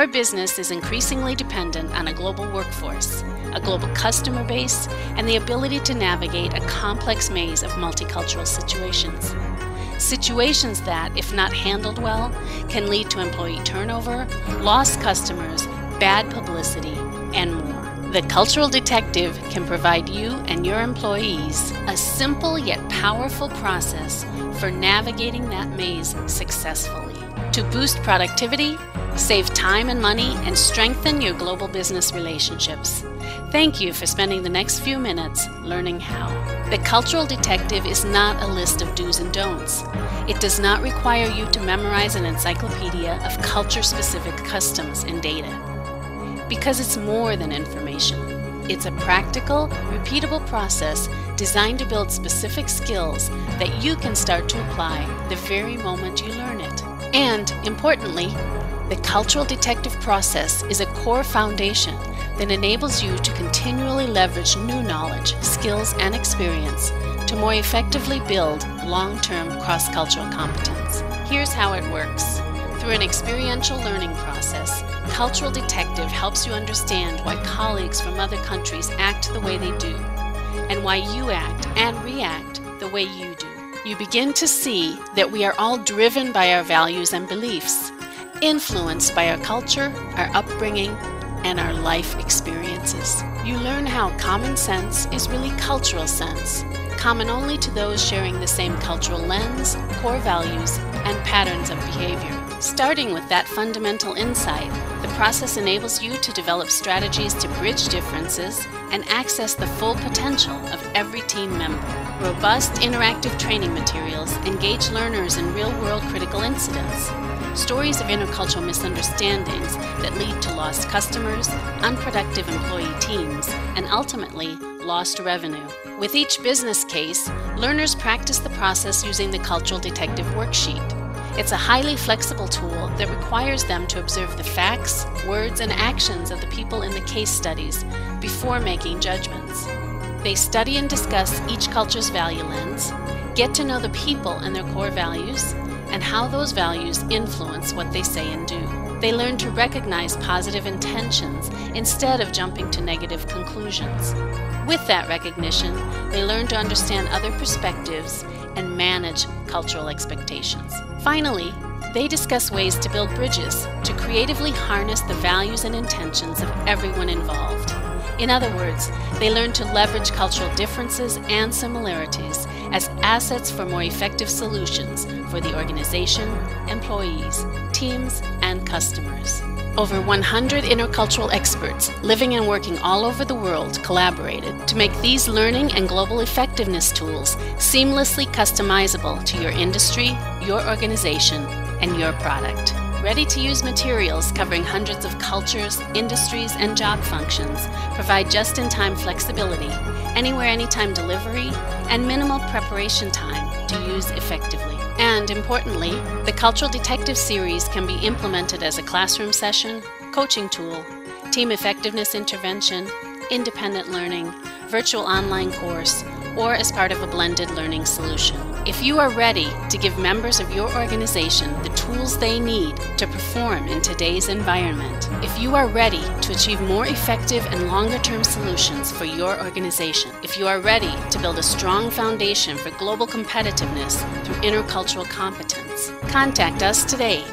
Your business is increasingly dependent on a global workforce, a global customer base, and the ability to navigate a complex maze of multicultural situations. Situations that, if not handled well, can lead to employee turnover, lost customers, bad publicity, and more. The Cultural Detective can provide you and your employees a simple yet powerful process for navigating that maze successfully. To boost productivity, save time and money, and strengthen your global business relationships. Thank you for spending the next few minutes learning how. The Cultural Detective is not a list of do's and don'ts. It does not require you to memorize an encyclopedia of culture-specific customs and data. Because it's more than information. It's a practical, repeatable process designed to build specific skills that you can start to apply the very moment you learn it. And, importantly, the Cultural Detective process is a core foundation that enables you to continually leverage new knowledge, skills, and experience to more effectively build long-term cross-cultural competence. Here's how it works. Through an experiential learning process, Cultural Detective helps you understand why colleagues from other countries act the way they do, and why you act and react the way you do. You begin to see that we are all driven by our values and beliefs, influenced by our culture, our upbringing, and our life experiences. You learn how common sense is really cultural sense, common only to those sharing the same cultural lens, core values, and patterns of behavior. Starting with that fundamental insight, the process enables you to develop strategies to bridge differences and access the full potential of every team member. Robust interactive training materials engage learners in real-world critical incidents. Stories of intercultural misunderstandings that lead to lost customers, unproductive employee teams, and ultimately lost revenue. With each business case, learners practice the process using the Cultural Detective worksheet. It's a highly flexible tool that requires them to observe the facts, words, and actions of the people in the case studies before making judgments. They study and discuss each culture's value lens, get to know the people and their core values, and how those values influence what they say and do. They learn to recognize positive intentions instead of jumping to negative conclusions. With that recognition, they learn to understand other perspectives and manage cultural expectations. Finally, they discuss ways to build bridges to creatively harness the values and intentions of everyone involved. In other words, they learn to leverage cultural differences and similarities as assets for more effective solutions for the organization, employees, teams, and customers. Over 100 intercultural experts living and working all over the world collaborated to make these learning and global effectiveness tools seamlessly customizable to your industry, your organization, and your product. Ready-to-use materials covering hundreds of cultures, industries, and job functions provide just-in-time flexibility, anywhere, anytime delivery, and minimal preparation time to use effectively. And importantly, the Cultural Detective series can be implemented as a classroom session, coaching tool, team effectiveness intervention, independent learning, virtual online course, or as part of a blended learning solution. If you are ready to give members of your organization the tools they need to perform in today's environment, if you are ready to achieve more effective and longer-term solutions for your organization, if you are ready to build a strong foundation for global competitiveness through intercultural competence, contact us today